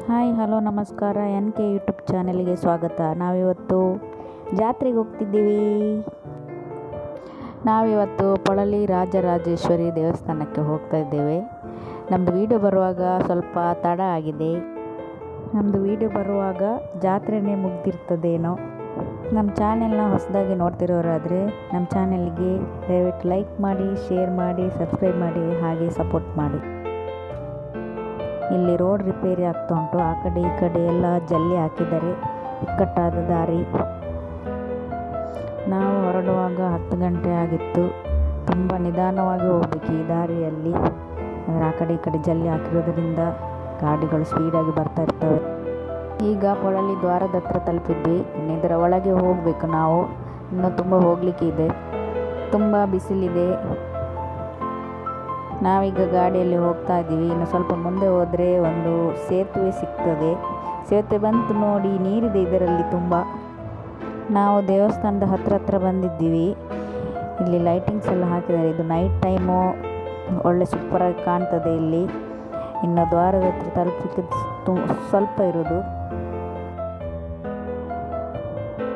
Hi hello ನಮಸ್ಕಾರ N K YouTube ಚಾನೆಲ್ಗೆ ಸ್ವಾಗತ. ನಾವಿವತ್ತು ಜಾತ್ರೆಗೆ ಹೋಗ್ತಿದ್ದೀವಿ. ನಾವಿವತ್ತು ಪೊಳಲಿ ರಾಜರಾಜೇಶ್ವರಿ ದೇವಸ್ಥಾನಕ್ಕೆ ಹೋಗ್ತಾ ಇದ್ದೇವೆ. ನಮ್ಮದು ವಿಡಿಯೋ ಬರುವಾಗ ಸ್ವಲ್ಪ ತಡ ಆಗಿದೆ. ನಮ್ಮದು ವಿಡಿಯೋ ಬರುವಾಗ ಜಾತ್ರೆನೇ ಮುಗ್ದಿರ್ತದೇನೋ. ನಮ್ಮ ಚಾನೆಲ್ನ ಹೊಸದಾಗಿ ನೋಡ್ತಿರೋರಾದರೆ ನಮ್ಮ ಚಾನೆಲ್ಗೆ ದಯವಿಟ್ಟು ಲೈಕ್ ಮಾಡಿ, ಶೇರ್ ಮಾಡಿ, ಸಬ್ಸ್ಕ್ರೈಬ್ ಮಾಡಿ, ಹಾಗೆ ಸಪೋರ್ಟ್ ಮಾಡಿ. ಇಲ್ಲಿ ರೋಡ್ ರಿಪೇರಿ ಆಗ್ತಾ ಉಂಟು. ಆ ಕಡೆ ಈ ಕಡೆ ಎಲ್ಲ ಜಲ್ಲಿ ಹಾಕಿದ್ದಾರೆ, ಇಕ್ಕಟ್ಟಾದ ದಾರಿ. ನಾವು ಹೊರಡುವಾಗ 10 ಗಂಟೆ ಆಗಿತ್ತು. ತುಂಬ ನಿಧಾನವಾಗಿ ಹೋಗ್ಬೇಕು ಈ ದಾರಿಯಲ್ಲಿ. ಅಂದರೆ ಆ ಕಡೆ ಈ ಕಡೆ ಜಲ್ಲಿ ಹಾಕಿರೋದ್ರಿಂದ ಗಾಡಿಗಳು ಸ್ಪೀಡಾಗಿ ಬರ್ತಾ ಇರ್ತವೆ. ಈಗ ಪೊಳಲಿ ದ್ವಾರದ ಹತ್ರ ತಲುಪಿದ್ವಿ. ಇನ್ನು ಇದರ ಒಳಗೆ ಹೋಗಬೇಕು ನಾವು. ಇನ್ನೂ ತುಂಬ ಹೋಗಲಿಕ್ಕೆ ಇದೆ, ತುಂಬ ಬಿಸಿಲಿದೆ. ನಾವೀಗ ಗಾಡಿಯಲ್ಲಿ ಹೋಗ್ತಾ ಇದ್ದೀವಿ. ಇನ್ನು ಸ್ವಲ್ಪ ಮುಂದೆ ಹೋದರೆ ಒಂದು ಸೇತುವೆ ಸಿಗ್ತದೆ. ಸೇತುವೆ ಬಂತು ನೋಡಿ, ನೀರಿದೆ ಇದರಲ್ಲಿ ತುಂಬ. ನಾವು ದೇವಸ್ಥಾನದ ಹತ್ರ ಬಂದಿದ್ದೀವಿ. ಇಲ್ಲಿ ಲೈಟಿಂಗ್ಸ್ ಎಲ್ಲ ಹಾಕಿದ್ದಾರೆ. ಇದು ನೈಟ್ ಟೈಮು ಒಳ್ಳೆ ಸೂಪರಾಗಿ ಕಾಣ್ತದೆ ಇಲ್ಲಿ. ಇನ್ನು ದ್ವಾರದ ಹತ್ರ ತಲುಪಲಿಕ್ಕೆ ಸ್ವಲ್ಪ ಇರೋದು.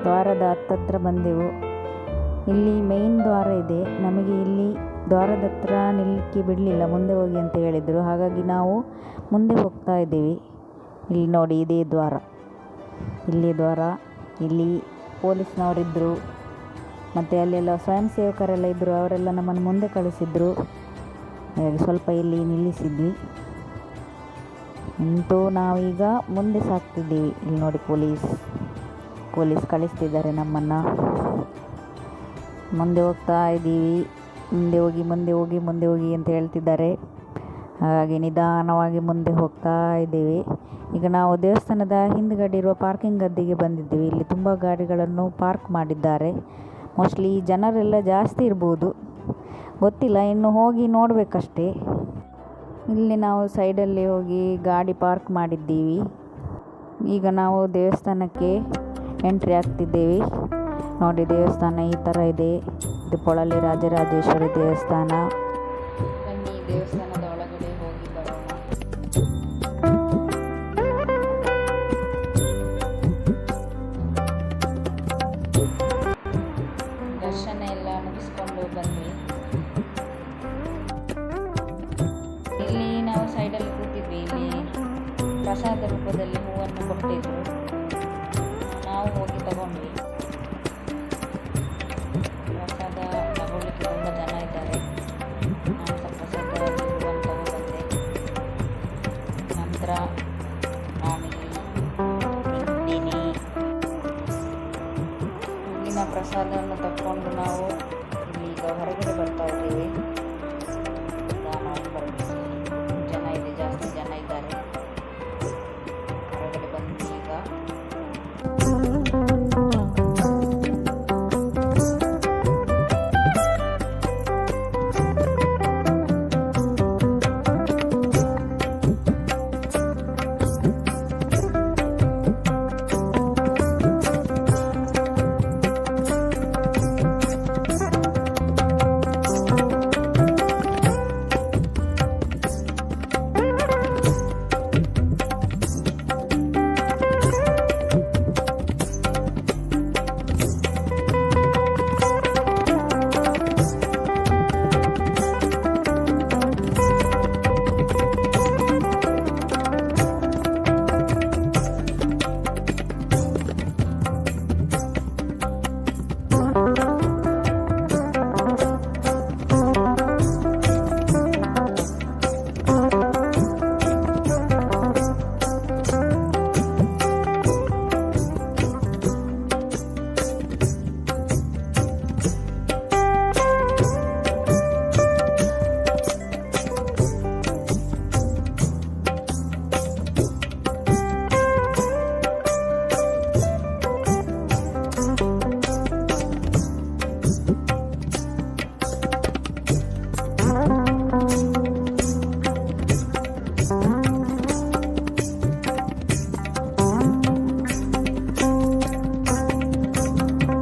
ದ್ವಾರದ ಹತ್ತತ್ರ ಬಂದೆವು. ಇಲ್ಲಿ ಮೇನ್ ದ್ವಾರ ಇದೆ. ನಮಗೆ ಇಲ್ಲಿ ದ್ವಾರದ ಹತ್ರ ನಿಲ್ಲಕ್ಕೆ ಬಿಡಲಿಲ್ಲ, ಮುಂದೆ ಹೋಗಿ ಅಂತ ಹೇಳಿದರು. ಹಾಗಾಗಿ ನಾವು ಮುಂದೆ ಹೋಗ್ತಾ ಇದ್ದೀವಿ. ಇಲ್ಲಿ ನೋಡಿ, ಇದೇ ದ್ವಾರ. ಇಲ್ಲಿ ದ್ವಾರ. ಇಲ್ಲಿ ಪೊಲೀಸ್ನವರಿದ್ದರು, ಮತ್ತು ಅಲ್ಲೆಲ್ಲ ಸ್ವಯಂ ಸೇವಕರೆಲ್ಲ ಇದ್ದರು. ಅವರೆಲ್ಲ ನಮ್ಮನ್ನು ಮುಂದೆ ಕಳಿಸಿದ್ರು. ಹಾಗಾಗಿ ಸ್ವಲ್ಪ ಇಲ್ಲಿ ನಿಲ್ಲಿಸಿದ್ವಿ. ನಿಂತು ನಾವೀಗ ಮುಂದೆ ಸಾಗ್ತಿದ್ದೀವಿ. ಇಲ್ಲಿ ನೋಡಿ, ಪೊಲೀಸ್ ಕಳಿಸ್ತಿದ್ದಾರೆ ನಮ್ಮನ್ನು. ಮುಂದೆ ಹೋಗ್ತಾ ಇದ್ದೀವಿ. ಮುಂದೆ ಹೋಗಿ ಅಂತ ಹೇಳ್ತಿದ್ದಾರೆ. ಹಾಗಾಗಿ ನಿಧಾನವಾಗಿ ಮುಂದೆ ಹೋಗ್ತಾ ಇದ್ದೀವಿ. ಈಗ ನಾವು ದೇವಸ್ಥಾನದ ಹಿಂದುಗಡೆ ಇರುವ ಪಾರ್ಕಿಂಗ್ ಗದ್ದೆಗೆ ಬಂದಿದ್ದೀವಿ. ಇಲ್ಲಿ ತುಂಬ ಗಾಡಿಗಳನ್ನು ಪಾರ್ಕ್ ಮಾಡಿದ್ದಾರೆ. ಮೋಸ್ಟ್ಲಿ ಜನರೆಲ್ಲ ಜಾಸ್ತಿ ಇರ್ಬೋದು, ಗೊತ್ತಿಲ್ಲ. ಇನ್ನು ಹೋಗಿ ನೋಡಬೇಕಷ್ಟೇ. ಇಲ್ಲಿ ನಾವು ಸೈಡಲ್ಲಿ ಹೋಗಿ ಗಾಡಿ ಪಾರ್ಕ್ ಮಾಡಿದ್ದೀವಿ. ಈಗ ನಾವು ದೇವಸ್ಥಾನಕ್ಕೆ ಎಂಟ್ರಿ ಆಗ್ತಿದ್ದೇವೆ. ನೋಡಿ, ದೇವಸ್ಥಾನ ಈ ಥರ ಇದೆ. ಇದು ಪೊಳಲಿ ರಾಜರಾಜೇಶ್ವರಿ ದೇವಸ್ಥಾನ. ಬನ್ನಿ ದೇವಸ್ಥಾನದ ಒಳಗಡೆ ಹೋಗಿ ಬರೋಣ. ದರ್ಶನ ಎಲ್ಲ ಮುಗಿಸ್ಕೊಂಡು ಬನ್ನಿ. ಇಲ್ಲಿ ನಾವು ಸೈಡಲ್ಲಿ ಕೂತಿದ್ವಿ. ಇಲ್ಲಿ ಪ್ರಸಾದ ರೂಪದಲ್ಲಿ ಹೂವನ್ನು ಕೊಟ್ಟಿದ್ರು. ನಾವು ಹೋಗಿ ತಗೊಂಡ್ವಿ. ಪ್ರಸಾದ ತಗೊಳ್ಳಿಕ್ಕೆ ತುಂಬ ಜನ ಇದ್ದಾರೆ. ನಾನು ಪ್ರಸಾದ ಹೂವನ್ನು ತಗೊಂಡ್ಬಂದೆ. ನಂತರ ನಾನಿಲ್ಲಿ ನಿಂತೀನಿ. ಇಲ್ಲಿನ ಪ್ರಸಾದವನ್ನು ತಗೊಂಡು ನಾವು ಈಗ ಹೊರಗಡೆ ಬರ್ತಾ ಇದ್ದೀವಿ. ನಿಧಾನವಾಗಿ ಬರಬೇಕು. ಜನ ಇದೆ, ಜಾಸ್ತಿ ಜನ ಇದ್ದಾರೆ. ಹೊರಗಡೆ ಬಂದು ಈಗ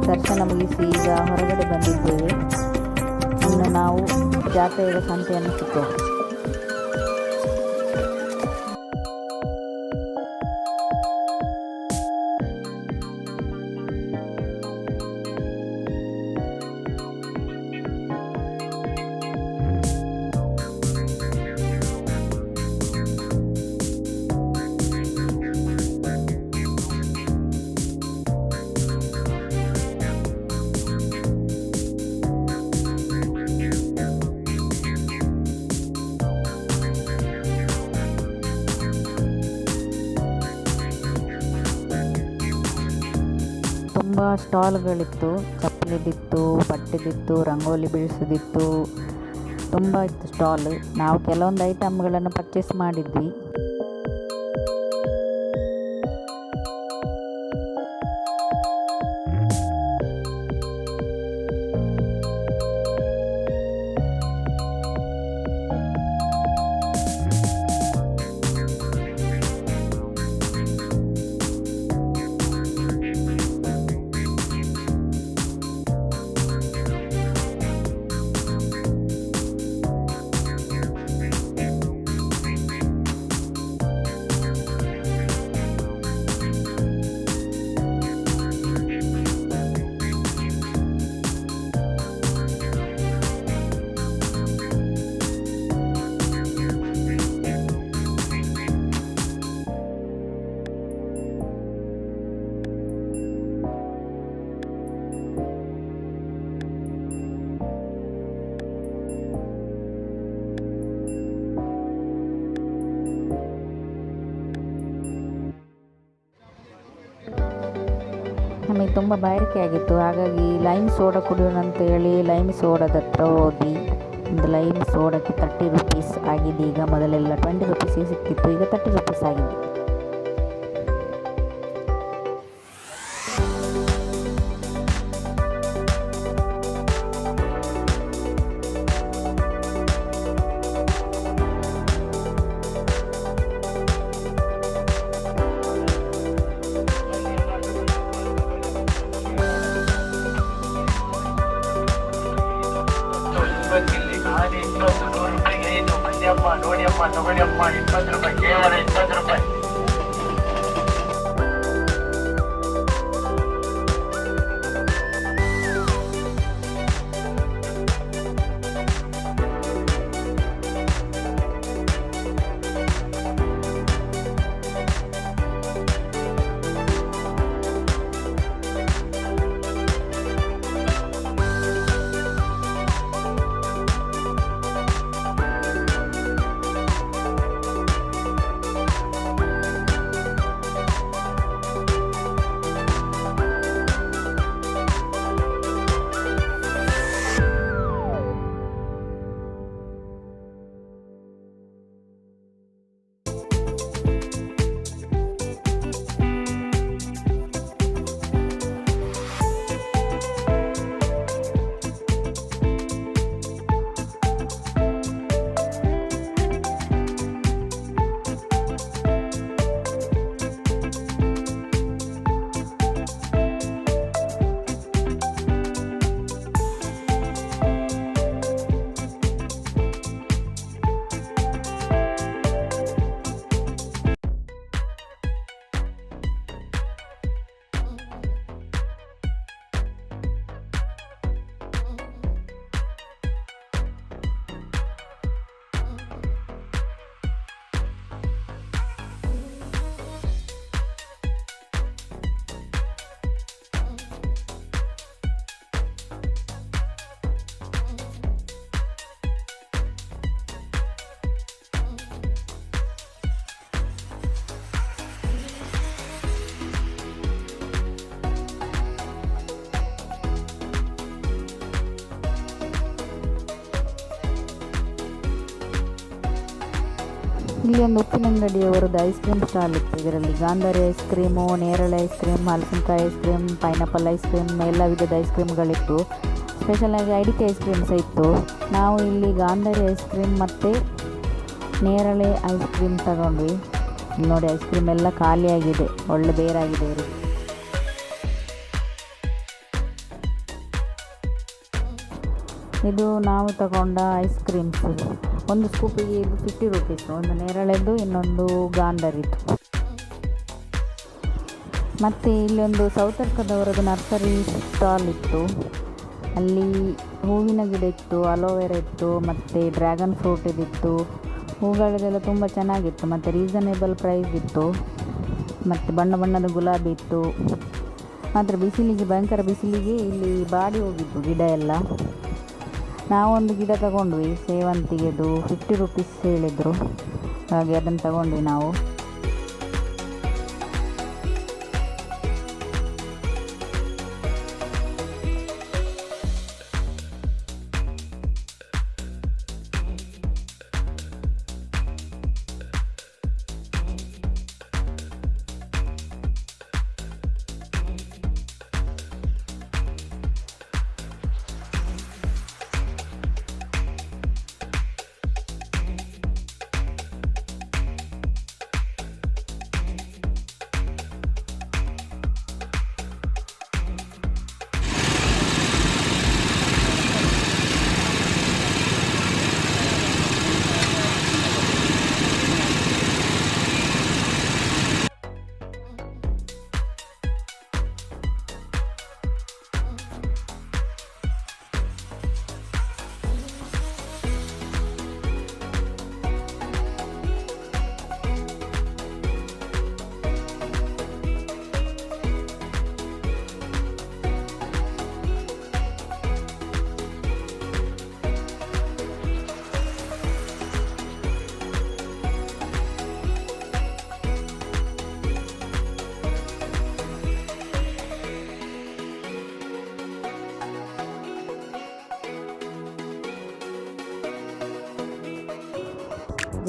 ದರ್ಶನ ಮುಗಿಸಿ ಈಗ ಹೊರಗಡೆ ಬಂದಿದ್ದೇವೆ. ಇನ್ನು ನಾವು ಜಾತ್ರೆಯ ಸಂತೆಯನ್ನು ಸುತ್ತೋಣ. ತುಂಬ ಸ್ಟಾಲ್ಗಳಿತ್ತು, ಚಪ್ಪಲಿದಿತ್ತು, ಬಟ್ಟೆದಿತ್ತು, ರಂಗೋಲಿ ಬಿಡಿಸೋದಿತ್ತು, ತುಂಬ ಇತ್ತು ಸ್ಟಾಲ್. ನಾವು ಕೆಲವೊಂದು ಐಟಮ್ಗಳನ್ನು ಪರ್ಚೇಸ್ ಮಾಡಿದ್ವಿ. ನಮಗೆ ತುಂಬ ಬಾಯಾರಿಕೆ ಆಗಿತ್ತು, ಹಾಗಾಗಿ ಲೈಮ್ ಸೋಡಾ ಕುಡಿಯೋಣ ಅಂತ ಹೇಳಿ ಲೈಮ್ ಸೋಡಾದ ಹತ್ರ ಹೋದ್ವಿ. ಒಂದು ಲೈಮ್ ಸೋಡಾಕ್ಕೆ 30 ರುಪೀಸ್ ಆಗಿದೆ. ಈಗ ಮೊದಲೆಲ್ಲ 20 ರುಪೀಸಿಗೆ ಸಿಕ್ತಿತ್ತು, ಈಗ 30 ರುಪೀಸ್ ಆಗಿದೆ. ನೋಡಿಯಮ್ಮ ತಗೊಳ್ಳಿಯಮ್ಮ 20 ರೂಪಾಯಿ, ಕೇವಲ 20 ರೂಪಾಯಿ. ಇಲ್ಲಿ ಒಂದು ಉಪ್ಪಿನಂಗಡಿಯವರದ್ದು ಐಸ್ ಕ್ರೀಮ್ ಸ್ಟಾಲ್ ಇತ್ತು. ಇದರಲ್ಲಿ ಗಾಂಧಾರಿ ಐಸ್ ಕ್ರೀಮು, ನೇರಳೆ ಐಸ್ ಕ್ರೀಮ್, ಹಲಸಿನಕಾಯಿ ice cream, pineapple ice cream, ಎಲ್ಲ ವಿಧದ ಐಸ್ ಕ್ರೀಮ್ಗಳಿತ್ತು. ಸ್ಪೆಷಲಾಗಿ ಅಡಿಕೆ ಐಸ್ ಕ್ರೀಮ್ ಸಹ ಇತ್ತು. ನಾವು ಇಲ್ಲಿ ಗಾಂಧಾರಿ ಐಸ್ ಕ್ರೀಮ್ ಮತ್ತು ನೇರಳೆ ಐಸ್ ಕ್ರೀಮ್ ತಗೊಂಡ್ವಿ. ಇಲ್ಲಿ ನೋಡಿ ಐಸ್ ಕ್ರೀಮ್ ಎಲ್ಲ ಖಾಲಿಯಾಗಿದೆ, ಒಳ್ಳೆ ಬೇರಾಗಿದೆ ಇವರು. ಇದು ನಾವು ತಗೊಂಡ ಐಸ್ ಕ್ರೀಮ್ಸ್. ಒಂದು ಸ್ಕೂಪಿಗೆ ಇದು 50 ರುಪೀಸ್. ಒಂದು ನೇರಳೆದು, ಇನ್ನೊಂದು ಗಾಂಧಾರಿದು. ಮತ್ತು ಇಲ್ಲೊಂದು ಸೌತರ್ಕದವರದ್ದು ನರ್ಸರಿ ಸ್ಟಾಲ್ ಇತ್ತು. ಅಲ್ಲಿ ಹೂವಿನ ಗಿಡ ಇತ್ತು, ಅಲೋವೆರಾ ಇತ್ತು, ಮತ್ತು ಡ್ರ್ಯಾಗನ್ ಫ್ರೂಟ್ ಇದಿತ್ತು. ಹೂಗಳದೆಲ್ಲ ತುಂಬ ಚೆನ್ನಾಗಿತ್ತು ಮತ್ತು ರೀಸನೇಬಲ್ ಪ್ರೈಸ್ ಇತ್ತು. ಮತ್ತು ಬಣ್ಣ ಬಣ್ಣದ ಗುಲಾಬಿ ಇತ್ತು. ಮಾತ್ರ ಬಿಸಿಲಿಗೆ, ಭಯಂಕರ ಬಿಸಿಲಿಗೆ ಇಲ್ಲಿ ಬಾಡಿ ಹೋಗಿತ್ತು ಗಿಡ ಎಲ್ಲ. ನಾವೊಂದು ಗಿಡ ತಗೊಂಡ್ವಿ, ಸೇವಂತಿಗೆದು 50 ರುಪೀಸ್ ಹೇಳಿದರು. ಹಾಗೆ ಅದನ್ನು ತಗೊಂಡ್ವಿ ನಾವು.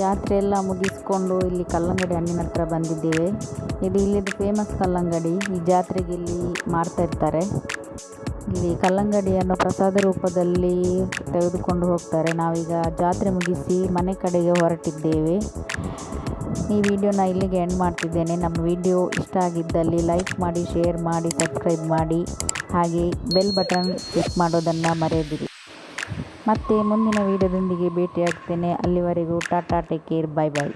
ಜಾತ್ರೆ ಎಲ್ಲ ಮುಗಿಸ್ಕೊಂಡು ಇಲ್ಲಿ ಕಲ್ಲಂಗಡಿ ಹಣ್ಣಿನ ಹತ್ರ ಬಂದಿದ್ದೇವೆ. ಇದು ಇಲ್ಲಿದು ಫೇಮಸ್ ಕಲ್ಲಂಗಡಿ. ಈ ಜಾತ್ರೆಗೆ ಇಲ್ಲಿ ಮಾರ್ತಾ ಇರ್ತಾರೆ. ಇಲ್ಲಿ ಕಲ್ಲಂಗಡಿಯನ್ನು ಪ್ರಸಾದ ರೂಪದಲ್ಲಿ ತೆಗೆದುಕೊಂಡು ಹೋಗ್ತಾರೆ. ನಾವೀಗ ಜಾತ್ರೆ ಮುಗಿಸಿ ಮನೆ ಕಡೆಗೆ ಹೊರಟಿದ್ದೇವೆ. ಈ ವಿಡಿಯೋನ ಇಲ್ಲಿಗೆ ಎಂಡ್ ಮಾಡ್ತಿದ್ದೇನೆ. ನಮ್ಮ ವಿಡಿಯೋ ಇಷ್ಟ ಆಗಿದ್ದಲ್ಲಿ ಲೈಕ್ ಮಾಡಿ, ಶೇರ್ ಮಾಡಿ, ಸಬ್ಸ್ಕ್ರೈಬ್ ಮಾಡಿ, ಹಾಗೆ ಬೆಲ್ ಬಟನ್ ಕ್ಲಿಕ್ ಮಾಡೋದನ್ನು ಮರೆಯದಿರಿ. ಮತ್ತೆ ಮುಂದಿನ ವಿಡಿಯೋದೊಂದಿಗೆ ಭೇಟಿಯಾಗ್ತೇನೆ. ಅಲ್ಲಿವರೆಗೂ ಟಾಟಾ, ಟೇಕ್ ಕೇರ್, ಬಾಯ್ ಬಾಯ್.